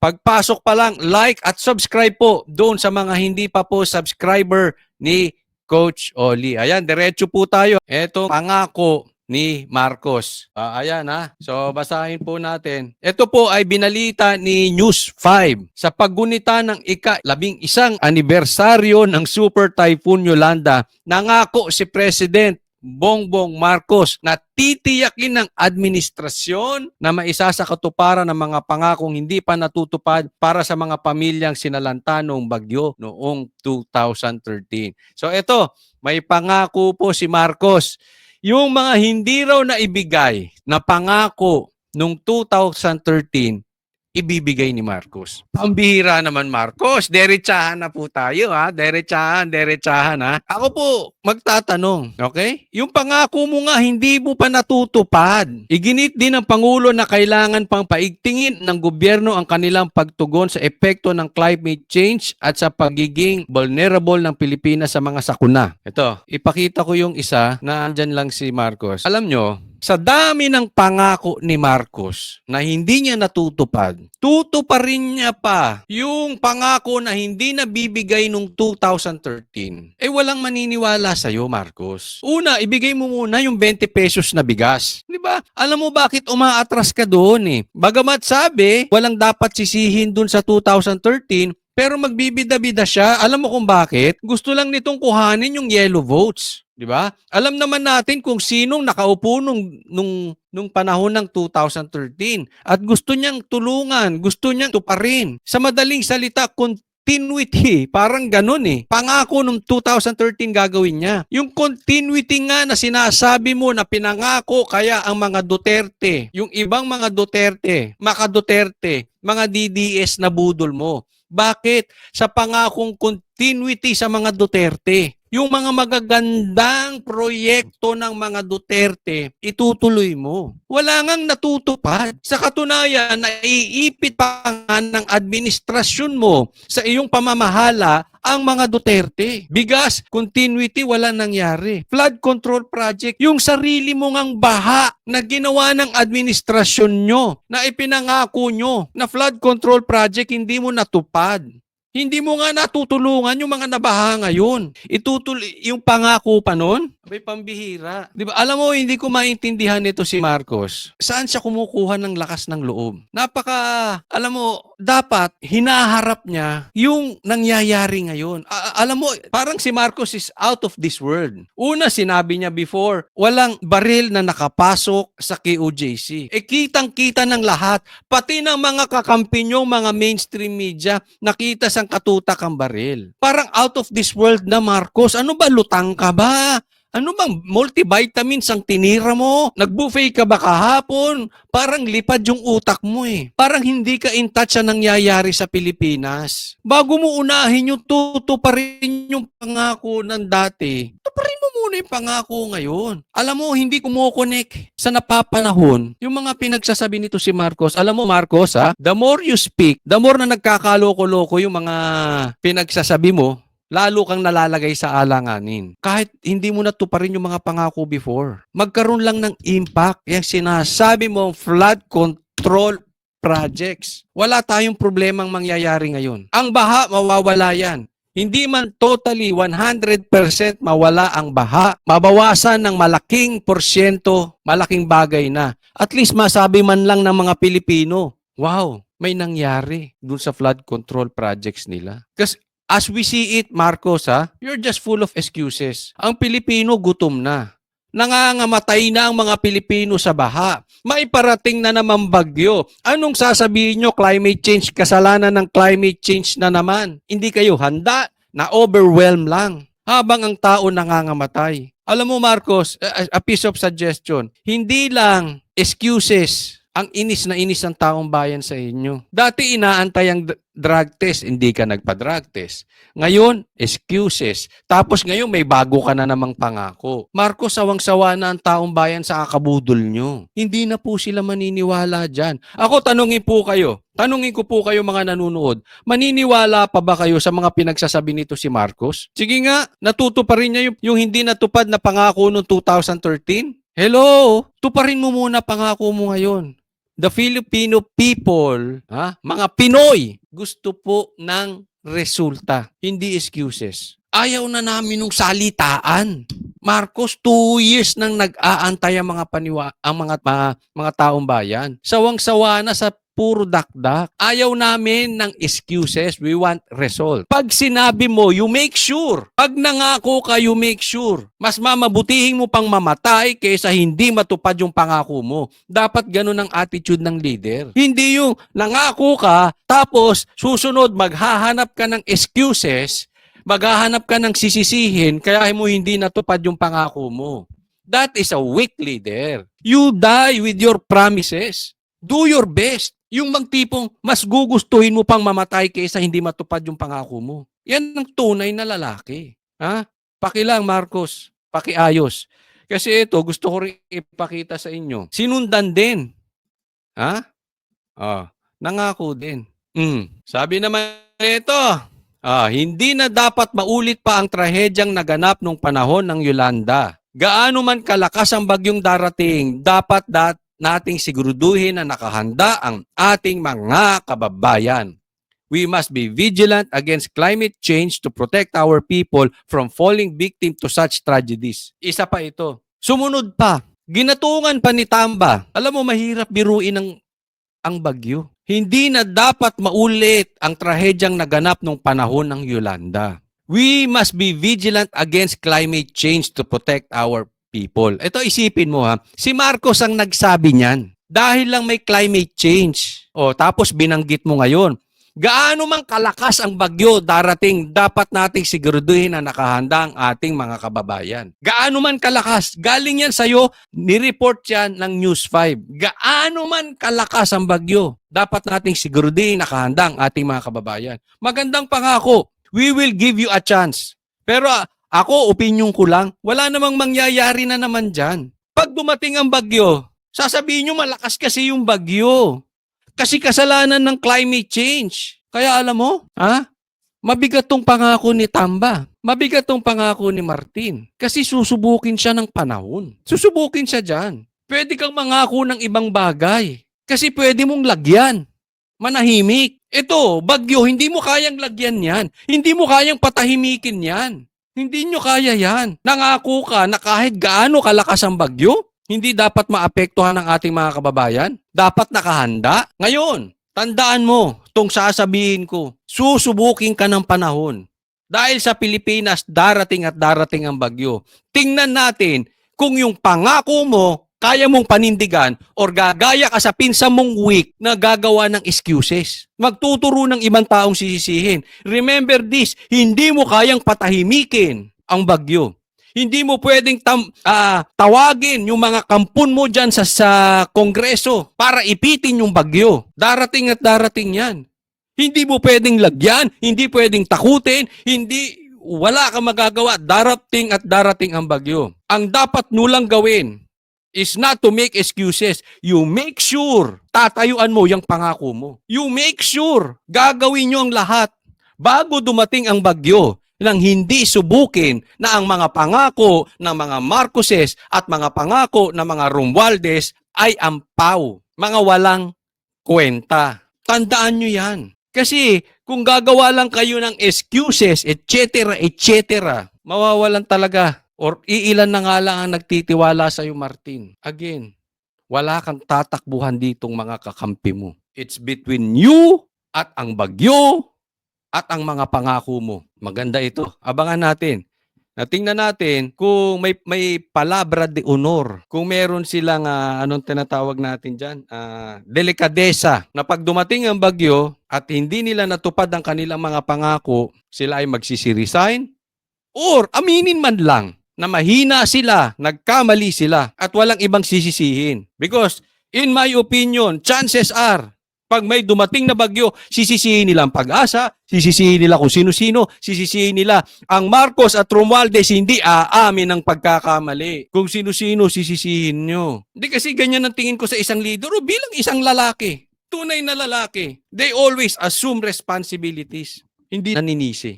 Pagpasok pa lang, like at subscribe po doon sa mga hindi pa po subscriber ni Coach Oli. Ayan, diretso po tayo. Ito, pangako ni Marcos. Ayan ha. So, basahin po natin. Ito po ay binalita ni News 5 sa paggunita ng ika-11 anibersaryo ng Super Typhoon Yolanda. Nangako si President Bongbong Marcos na titiyakin ng administrasyon na maisa sa katuparan ng mga pangakong hindi pa natutupad para sa mga pamilyang sinalanta noong bagyo noong 2013. So ito, may pangako po si Marcos. Yung mga hindi raw na ibigay na pangako noong 2013, ibibigay ni Marcos. Pambihira naman, Marcos. Derechahan na po tayo, ha? Derechahan, ha? Ako po, magtatanong, okay? Yung pangako mo nga, hindi mo pa natutupad. Iginit din ng Pangulo na kailangan pang paigtingin ng gobyerno ang kanilang pagtugon sa epekto ng climate change at sa pagiging vulnerable ng Pilipinas sa mga sakuna. Ito, ipakita ko yung isa na andyan lang si Marcos. Alam nyo, sa dami ng pangako ni Marcos na hindi niya natutupad, tutuparin niya pa yung pangako na hindi nabibigay nung 2013. Eh walang maniniwala sa'yo, Marcos. Una, ibigay mo muna yung 20 pesos na bigas. Di ba? Alam mo bakit umaatras ka doon eh? Bagamat sabi, walang dapat sisihin doon sa 2013, pero magbibida-bida siya. Alam mo kung bakit? Gusto lang nitong kuhanin yung yellow votes. Di ba? Alam naman natin kung sinong nakaupo nung panahon ng 2013 at gusto niyang tulungan, gusto niyang tuparin. Sa madaling salita, continuity, parang ganun eh. Pangako nung 2013 gagawin niya. Yung continuity nga na sinasabi mo na pinangako kaya ang mga Duterte, yung ibang mga Duterte, Maka Duterte, mga DDS na budol mo. Bakit? Sa pangakong continuity sa mga Duterte. Yung mga magagandang proyekto ng mga Duterte, itutuloy mo. Wala ngang natutupad. Sa katunayan, naiipit pa nga ng administrasyon mo sa iyong pamamahala ang mga Duterte. Bigas, continuity, wala nangyari. Flood control project, yung sarili mo ngang baha na ginawa ng administrasyon nyo, na ipinangako nyo, na flood control project, hindi mo natupad. Hindi mo nga natutulungan yung mga nabaha ngayon. Yung pangako pa nun, may pambihira. Di ba? Alam mo, hindi ko maintindihan nito si Marcos. Saan siya kumukuha ng lakas ng loob? Alam mo, dapat hinaharap niya yung nangyayari ngayon. Alam mo, parang si Marcos is out of this world. Una, sinabi niya before, walang baril na nakapasok sa KOJC. Kitang-kita ng lahat, pati ng mga kakampi nyo, mga mainstream media, nakita sa katutak ang baril. Parang out of this world na, Marcos. Ano ba, lutang ka ba? Ano bang multivitamins ang tinira mo? Nag-buffet ka ba kahapon? Parang lipad yung utak mo eh. Parang hindi ka in touch sa nangyayari sa Pilipinas. Bago mo unahin yung tutuparin yung pangako ng dati, tuparin mo muna yung pangako ngayon. Alam mo, hindi kumukonek sa napapanahon yung mga pinagsasabi nito si Marcos. Alam mo, Marcos, the more you speak, the more na nagkakaloko-loko yung mga pinagsasabi mo, lalo kang nalalagay sa alanganin. Kahit hindi mo natuparin yung mga pangako before. Magkaroon lang ng impact. Yung sinasabi mo, flood control projects. Wala tayong problemang mangyayari ngayon. Ang baha, mawawala yan. Hindi man totally 100% mawala ang baha. Mabawasan ng malaking porsyento, malaking bagay na. At least masabi man lang ng mga Pilipino, wow, may nangyari dun sa flood control projects nila. Kasi as we see it, Marcos, you're just full of excuses. Ang Pilipino gutom na. Nangangamatay na ang mga Pilipino sa baha. Maiparating na naman bagyo. Anong sasabihin nyo? Climate change, kasalanan ng climate change na naman. Hindi kayo handa, na-overwhelm lang. Habang ang tao nangangamatay. Alam mo, Marcos, a piece of suggestion. Hindi lang excuses ang inis na inis ng taong bayan sa inyo. Dati inaantay ang drug test, hindi ka nagpa-drug test. Ngayon, excuses. Tapos ngayon may bago ka na namang pangako. Marcos, sawang-sawa na ang taong bayan sa kakabudol nyo. Hindi na po sila maniniwala dyan. Ako, tanungin ko po kayo mga nanonood, maniniwala pa ba kayo sa mga pinagsasabi nito si Marcos? Sige nga, natuto pa rin niya yung hindi natupad na pangako noong 2013? Hello, tuparin mo muna pangako mo ngayon. The Filipino people, mga Pinoy, gusto po ng resulta, hindi excuses. Ayaw na namin ng salitaan. Marcos, 2 years nang nag-aantay ang mga taong bayan. Sawang-sawa na sa puro dakdak. Ayaw namin ng excuses. We want result. Pag sinabi mo, you make sure. Pag nangako ka, you make sure. Mas mamabutihin mo pang mamatay kaysa hindi matupad yung pangako mo. Dapat ganun ang attitude ng leader. Hindi yung nangako ka, tapos susunod maghahanap ka ng excuses, maghahanap ka ng sisisihin, kaya mo hindi natupad yung pangako mo. That is a weak leader. You die with your promises. Do your best. Yung tipong mas gugustuhin mo pang mamatay kaysa hindi matupad yung pangako mo. Yan ang tunay na lalaki. Pakilang, Marcos. Pakiayos. Kasi ito, gusto ko rin ipakita sa inyo. Sinundan din. Nangako din. Sabi naman ito, hindi na dapat maulit pa ang trahedyang naganap nung panahon ng Yolanda. Gaano man kalakas ang bagyong darating, dapat nating siguraduhin na nakahanda ang ating mga kababayan. We must be vigilant against climate change to protect our people from falling victim to such tragedies. Isa pa ito. Sumunod pa, ginatungan pa ni Tamba. Alam mo, mahirap biruin ang bagyo. Hindi na dapat maulit ang trahedyang naganap nung panahon ng Yolanda. We must be vigilant against climate change to protect our people. Ito, isipin mo si Marcos ang nagsabi niyan. Dahil lang may climate change. Tapos binanggit mo ngayon. Gaano man kalakas ang bagyo darating, dapat nating siguraduhin na nakahanda ang ating mga kababayan. Gaano man kalakas, galing yan sa'yo, nireport yan ng News 5. Gaano man kalakas ang bagyo, dapat nating siguraduhin na nakahanda ang ating mga kababayan. Magandang pangako, we will give you a chance. Pero ako, opinion ko lang, wala namang mangyayari na naman dyan. Pag dumating ang bagyo, sasabihin nyo malakas kasi yung bagyo. Kasi kasalanan ng climate change. Kaya alam mo, mabigat tong pangako ni Tamba. Mabigat tong pangako ni Martin. Kasi susubukin siya ng panahon. Susubukin siya dyan. Pwede kang mangako ng ibang bagay. Kasi pwede mong lagyan. Manahimik. Ito, bagyo, hindi mo kayang lagyan yan. Hindi mo kayang patahimikin yan. Hindi nyo kaya yan. Nangako ka na kahit gaano kalakas ang bagyo, hindi dapat maapektuhan ng ating mga kababayan. Dapat nakahanda. Ngayon, tandaan mo, itong sasabihin ko, susubukin ka ng panahon. Dahil sa Pilipinas, darating at darating ang bagyo. Tingnan natin kung yung pangako mo, kaya mong panindigan or gagaya ka sa pinsan mong weak na gagawa ng excuses. Magtuturo ng ibang taong sisisihin. Remember this, hindi mo kayang patahimikin ang bagyo. Hindi mo pwedeng tawagin yung mga kampun mo dyan sa Kongreso para ipitin yung bagyo. Darating at darating yan. Hindi mo pwedeng lagyan, hindi pwedeng takutin, wala kang magagawa. Darating at darating ang bagyo. Ang dapat nulang gawin is not to make excuses. You make sure tatayuan mo yung pangako mo. You make sure gagawin nyo ang lahat bago dumating ang bagyo nang hindi subukin na ang mga pangako ng mga Marcoses at mga pangako ng mga Romualdez ay ampaw, mga walang kwenta. Tandaan nyo yan. Kasi kung gagawa lang kayo ng excuses, etc., mawawalan talaga or iilan na nga lang ang nagtitiwala sa iyo, Martin. Again, wala kang tatakbuhan ditong mga kakampi mo. It's between you at ang bagyo at ang mga pangako mo. Maganda ito. Abangan natin. Tingnan natin kung may palabra de honor. Kung meron silang, anong tinatawag natin dyan? Delikadesa. Na pag dumating ang bagyo at hindi nila natupad ang kanilang mga pangako, sila ay magsisi-resign or aminin man lang na mahina sila, nagkamali sila at walang ibang sisisihin. Because in my opinion, chances are, pag may dumating na bagyo, sisisihin nila ang Pag-asa, sisisihin nila kung sino-sino, sisisihin nila ang Marcos at Romualdez, hindi aamin ng pagkakamali. Kung sino-sino, sisisihin nyo. Hindi kasi ganyan ang tingin ko sa isang leader o bilang isang lalaki. Tunay na lalaki. They always assume responsibilities. Hindi naninisi.